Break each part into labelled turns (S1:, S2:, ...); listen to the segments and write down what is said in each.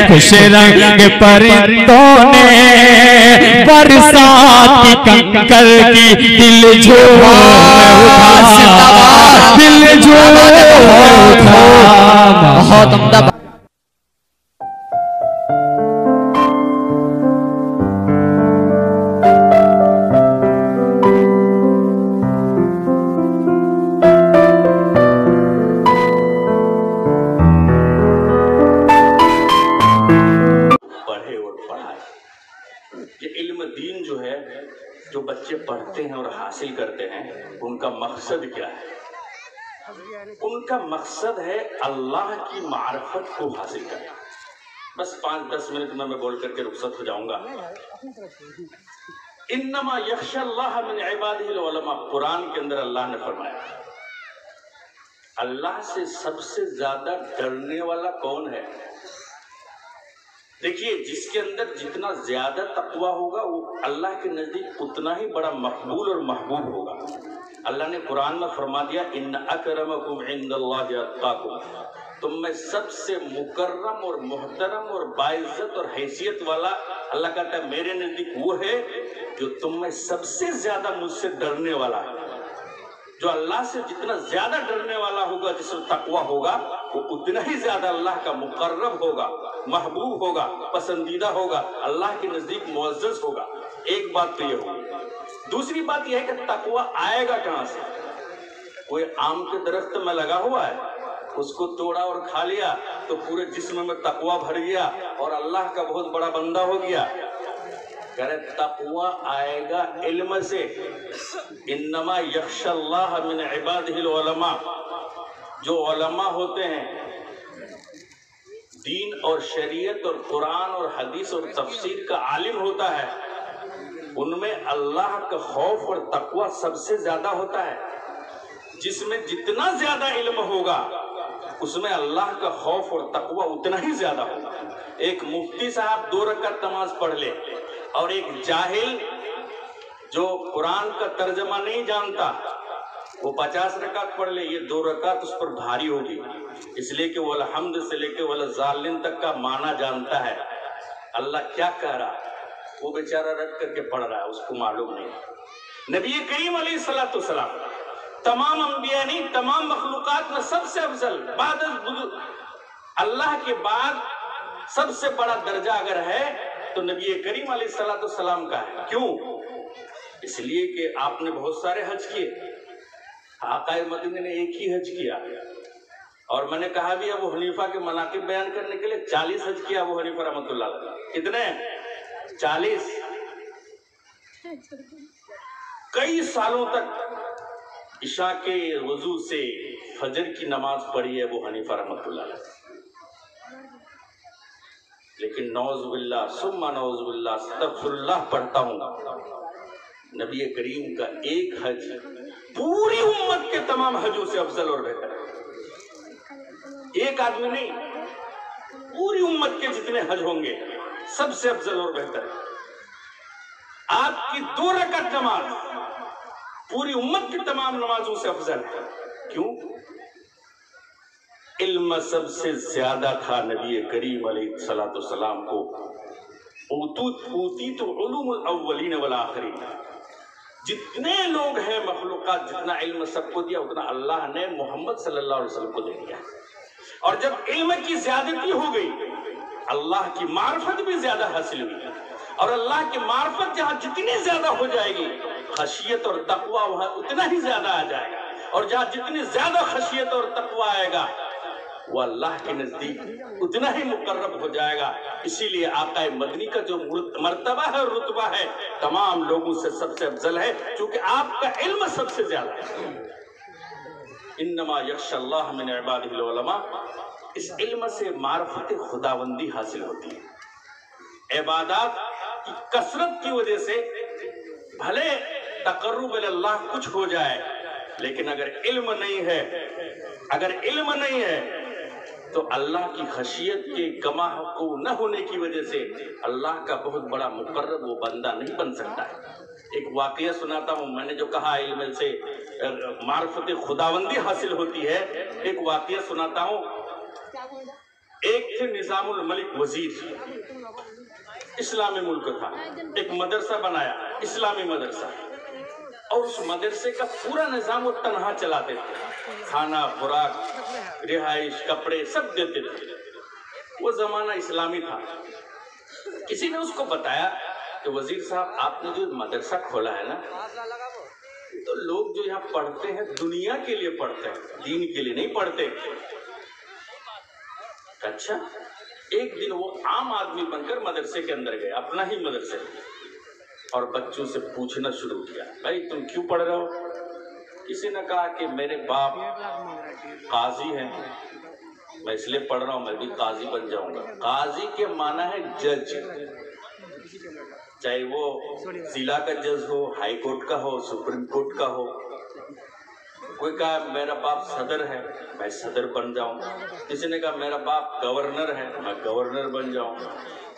S1: خوش رنگ پرندوں نے برسات کی کنکر کی دل جھوم اٹھا، دل جھوم اٹھا۔ بہت عمدہ
S2: جو بچے پڑھتے ہیں اور حاصل کرتے ہیں ان کا مقصد کیا ہے؟ ان کا مقصد ہے اللہ کی معرفت کو حاصل کرنا۔ بس 5-10 منٹ میں بول کر کے رخصت ہو جاؤں گا۔ انما یخشی اللہ من عبادہ العلماء، قرآن کے اندر اللہ نے فرمایا اللہ سے سب سے زیادہ ڈرنے والا کون ہے؟ دیکھیے، جس کے اندر جتنا زیادہ تقوی ہوگا وہ اللہ کے نزدیک اتنا ہی بڑا مقبول اور محبوب ہوگا۔ اللہ نے قرآن میں فرما دیا ان اکرمکم عند اللہ اتقاکم، تم میں سب سے مکرم اور محترم اور باعزت اور حیثیت والا اللہ کہتا ہے میرے نزدیک وہ ہے جو تم میں سب سے زیادہ مجھ سے ڈرنے والا ہے۔ جو اللہ سے جتنا زیادہ ڈرنے والا ہوگا، جس میں تقوی ہوگا، وہ اتنا ہی زیادہ اللہ کا مقرب ہوگا، محبوب ہوگا، پسندیدہ ہوگا، اللہ کے نزدیک معزز ہوگا۔ ایک بات تو یہ ہوگی۔ دوسری بات یہ ہے کہ تقوی آئے گا کہاں سے؟ کوئی آم کے درخت میں لگا ہوا ہے، اس کو توڑا اور کھا لیا تو پورے جسم میں تقوی بھر گیا اور اللہ کا بہت بڑا بندہ ہو گیا۔ کہہ رہے تقوی آئے گا علم سے۔ انما یخشی اللہ من عبادہ العلماء، جو علماء ہوتے ہیں، دین اور شریعت اور قرآن اور حدیث اور تفسیر کا عالم ہوتا ہے، ان میں اللہ کا خوف اور تقوی سب سے زیادہ ہوتا ہے۔ جس میں جتنا زیادہ علم ہوگا اس میں اللہ کا خوف اور تقوی اتنا ہی زیادہ ہوگا۔ ایک مفتی صاحب 2 رکعت نماز پڑھ لے اور ایک جاہل جو قرآن کا ترجمہ نہیں جانتا وہ 50 رکعت پڑھ لے، یہ 2 رکعت اس پر بھاری ہوگی، اس لیے کہ وہ الحمد سے لے کے والظالین تک کا معنی جانتا ہے۔ اللہ کیا کہہ رہا ہے وہ بیچارہ رٹ کر کے پڑھ رہا ہے، اس کو معلوم نہیں۔ نبی کریم علیہ السلام تمام انبیاء نہیں، تمام مخلوقات میں سب سے افضل، بعد اللہ کے بعد سب سے بڑا درجہ اگر ہے تو نبی کریم علیہ السلام کا ہے۔ کیوں؟ اس لیے کہ آپ نے بہت سارے حج کیے، آقا مدینہ نے ایک ہی حج کیا، اور میں نے کہا بھی ابو حنیفہ کے مناقب بیان کرنے کے لیے 40 حج کیا ابو حنیفہ رحمۃ اللہ علیہ۔ کتنے؟ 40۔ کئی سالوں تک عشاء کے وضو سے فجر کی نماز پڑھی ہے ابو حنیفہ رحمۃ اللہ علیہ، لیکن نعوذ باللہ ثم نعوذ باللہ استغفر اللہ پڑھتا ہوں، نبی کریم کا ایک حج پوری امت کے تمام حجوں سے افضل اور بہتر ہے۔ ایک آدمی نہیں، پوری امت کے جتنے حج ہوں گے سب سے افضل اور بہتر ہے۔ آپ کی 2 رکعت نماز پوری امت کی تمام نمازوں سے افضل ہے۔ کیوں؟ علم سب سے زیادہ تھا نبی کریم علیہ السلام کو۔ اوتیت علوم الاولین والآخرین، جتنے لوگ ہیں مخلوقات، جتنا علم سب کو دیا اتنا اللہ نے محمد صلی اللہ علیہ وسلم کو دے دیا۔ اور جب علم کی زیادتی ہو گئی اللہ کی معرفت بھی زیادہ حاصل ہوئی، اور اللہ کی معرفت جہاں جتنی زیادہ ہو جائے گی خشیت اور تقوی وہاں اتنا ہی زیادہ آ جائے گا، اور جہاں جتنی زیادہ خشیت اور تقوی آئے گا وہ اللہ کے نزدیک اتنا ہی مقرب ہو جائے گا۔ اسی لیے آقا مدنی کا جو مرتبہ ہے اور رتبہ ہے تمام لوگوں سے سب سے افضل ہے، چونکہ آپ کا علم سب سے زیادہ ہے۔ انما یخشی اللہ من عبادہ العلماء، اس علم سے معرفت خداوندی حاصل ہوتی ہے۔ عبادات کی کثرت کی وجہ سے بھلے تقرب اللہ کچھ ہو جائے، لیکن اگر علم نہیں ہے تو اللہ کی خشیت کے گماہ کو نہ ہونے کی وجہ سے اللہ کا بہت بڑا مقرب وہ بندہ نہیں بن سکتا ہے۔ ایک واقعہ سناتا ہوں، میں نے جو کہا علم سے معرفت خداوندی حاصل ہوتی ہے، ایک واقعہ سناتا ہوں۔ ایک تھے نظام الملک وزیر، اسلامی ملک تھا، ایک مدرسہ بنایا، اسلامی مدرسہ، اور اس مدرسے کا پورا نظام وہ تنہا چلاتے تھے، کھانا خوراک رہائش کپڑے سب دیتے تھے، وہ زمانہ اسلامی تھا۔ کسی نے اس کو بتایا کہ وزیر صاحب آپ نے جو مدرسہ کھولا ہے نا، تو لوگ جو یہاں پڑھتے ہیں دنیا کے لیے پڑھتے ہیں، دین کے لیے نہیں پڑھتے۔ اچھا، ایک دن وہ عام آدمی بن کر مدرسے کے اندر گئے، اپنا ہی مدرسے، اور بچوں سے پوچھنا شروع کیا، بھائی تم کیوں پڑھ رہے ہو؟ کسی نے کہا کہ میرے باپ قاضی ہیں، میں اس لیے پڑھ رہا ہوں، میں بھی قاضی بن جاؤں گا۔ قاضی کے معنی ہے جج، چاہے وہ ضلع کا جج ہو، ہائی کورٹ کا ہو، سپریم کورٹ کا ہو۔ کوئی کہا میرا باپ صدر ہے، میں صدر بن جاؤں۔ کسی نے کہا میرا باپ گورنر ہے، میں گورنر بن جاؤں۔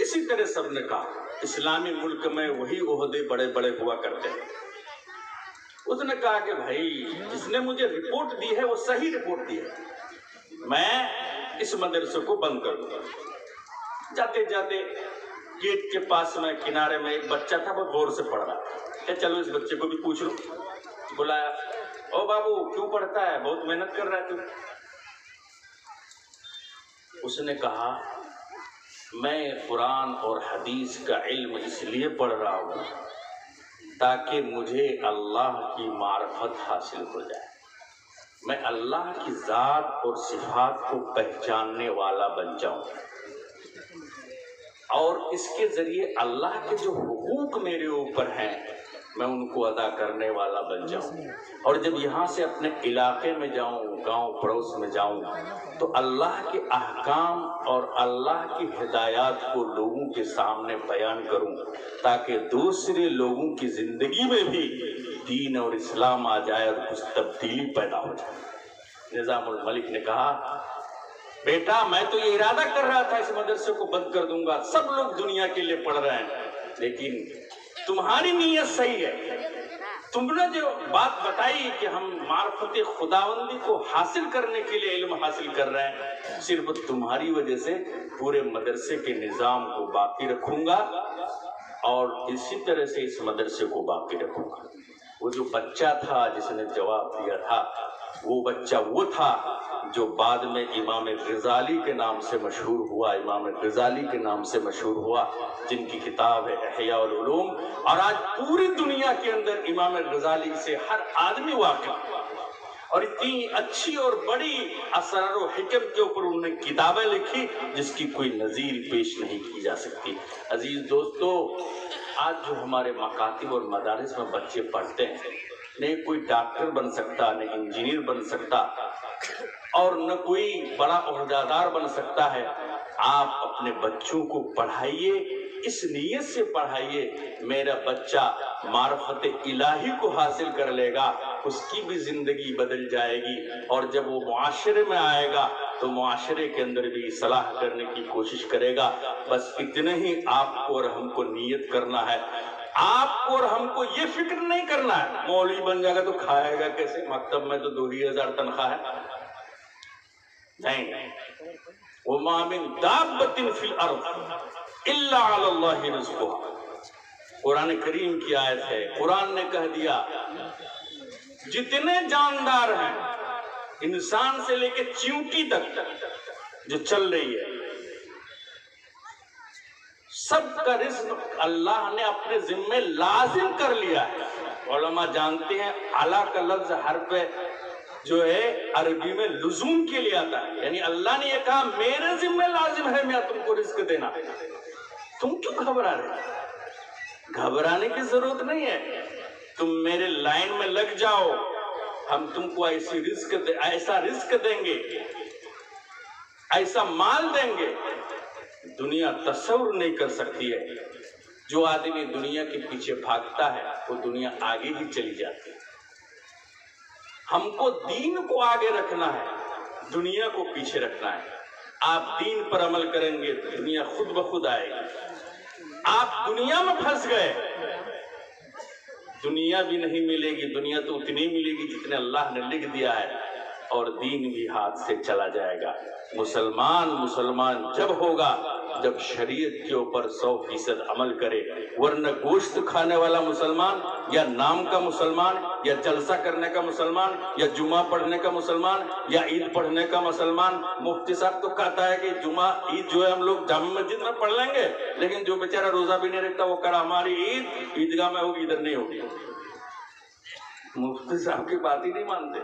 S2: اسی طرح سب نے کہا اسلامی ملک میں وہی عہدے بڑے بڑے ہوا کرتے ہیں۔ اس نے کہا کہ بھائی جس نے مجھے رپورٹ دی ہے وہ صحیح رپورٹ دی ہے، میں اس مدرسے کو بند کر دوں گا۔ جاتے جاتے گیٹ کے پاس میں کنارے میں ایک بچہ تھا، وہ غور سے پڑھ رہا تھا، کہ چلو اس بچے کو بھی پوچھ لوں۔ بلایا، او بابو کیوں پڑھتا ہے، بہت محنت کر رہا ہے تو۔ اس نے کہا میں قرآن اور حدیث کا علم اس لیے پڑھ رہا ہوں تاکہ مجھے اللہ کی معرفت حاصل ہو جائے، میں اللہ کی ذات اور صفات کو پہچاننے والا بن جاؤں، اور اس کے ذریعے اللہ کے جو حقوق میرے اوپر ہیں میں ان کو ادا کرنے والا بن جاؤں، اور جب یہاں سے اپنے علاقے میں جاؤں، گاؤں پڑوس میں جاؤں، تو اللہ کے احکام اور اللہ کی ہدایات کو لوگوں کے سامنے بیان کروں تاکہ دوسرے لوگوں کی زندگی میں بھی دین اور اسلام آ جائے اور کچھ تبدیلی پیدا ہو جائے۔ نظام الملک نے کہا بیٹا میں تو یہ ارادہ کر رہا تھا اس مدرسے کو بند کر دوں گا، سب لوگ دنیا کے لیے پڑھ رہے ہیں، لیکن تمہاری نیت صحیح ہے، تم نے جو بات بتائی کہ ہم معرفت خداوندی کو حاصل کرنے کے لیے علم حاصل کر رہے ہیں، صرف تمہاری وجہ سے پورے مدرسے کے نظام کو باقی رکھوں گا اور اسی طرح سے اس مدرسے کو باقی رکھوں گا۔ وہ جو بچہ تھا جس نے جواب دیا تھا، وہ بچہ وہ تھا جو بعد میں امام غزالی کے نام سے مشہور ہوا، امام غزالی کے نام سے مشہور ہوا، جن کی کتاب ہے احیاء العلوم، اور آج پوری دنیا کے اندر امام غزالی سے ہر آدمی واقف، اور اتنی اچھی اور بڑی اسرار و حکم کے اوپر انہوں نے کتابیں لکھی جس کی کوئی نظیر پیش نہیں کی جا سکتی۔ عزیز دوستو، آج جو ہمارے مکاتب اور مدارس میں بچے پڑھتے ہیں، نہ کوئی ڈاکٹر بن سکتا، نہ انجینئر بن سکتا، اور نہ کوئی بڑا عہدیدار بن سکتا ہے۔ آپ اپنے بچوں کو پڑھائیے، اس نیت سے پڑھائیے میرا بچہ معرفت الہی کو حاصل کر لے گا، اس کی بھی زندگی بدل جائے گی، اور جب وہ معاشرے میں آئے گا تو معاشرے کے اندر بھی اصلاح کرنے کی کوشش کرے گا۔ بس اتنے ہی آپ کو اور ہم کو نیت کرنا ہے، آپ کو اور ہم کو یہ فکر نہیں کرنا ہے مولوی بن جائے گا تو کھائے گا کیسے، مکتب میں تو 2,000 تنخواہ ہے، نہیں۔ وَمَا مِن دَابَّةٍ فِي الْأَرْضِ إِلَّا عَلَى اللَّهِ رِزْقُهَا، قرآن کریم کی آیت ہے۔ قرآن نے کہہ دیا جتنے جاندار ہیں، انسان سے لے کے چیونٹی تک جو چل رہی ہے، سب کا رزق اللہ نے اپنے ذمے لازم کر لیا ہے۔ علماء جانتے ہیں علا کا لفظ حرف جو ہے عربی میں لزوم کے لیے آتا ہے، یعنی اللہ نے یہ کہا میرے ذمہ لازم ہے میں تم کو رزق دینا، تم کیوں گھبرا رہے؟ گھبرانے کی ضرورت نہیں ہے، تم میرے لائن میں لگ جاؤ، ہم تم کو ایسا رزق دیں گے، ایسا مال دیں گے دنیا تصور نہیں کر سکتی ہے۔ جو آدمی دنیا کے پیچھے بھاگتا ہے وہ دنیا آگے ہی چلی جاتی ہے۔ ہم کو دین کو آگے رکھنا ہے، دنیا کو پیچھے رکھنا ہے۔ آپ دین پر عمل کریں گے دنیا خود بخود آئے گی۔ آپ دنیا میں پھنس گئے، دنیا بھی نہیں ملے گی، دنیا تو اتنی ملے گی جتنے اللہ نے لکھ دیا ہے، اور دین بھی ہاتھ سے چلا جائے گا۔ مسلمان جب ہوگا جب شریعت کے اوپر 100% عمل کرے، ورنہ گوشت کھانے والا مسلمان یا نام کا مسلمان یا جلسہ کرنے کا مسلمان یا جمعہ پڑھنے کا مسلمان یا عید پڑھنے کا مسلمان، مفتی صاحب تو کہتا ہے کہ جمعہ عید جو ہے ہم لوگ جامع مسجد میں پڑھ لیں گے، لیکن جو بیچارہ روزہ بھی نہیں رکھتا وہ کہا ہماری عید عیدگاہ میں ہوگی، ادھر نہیں ہوگی۔ مفتی صاحب کی بات ہی نہیں مانتے۔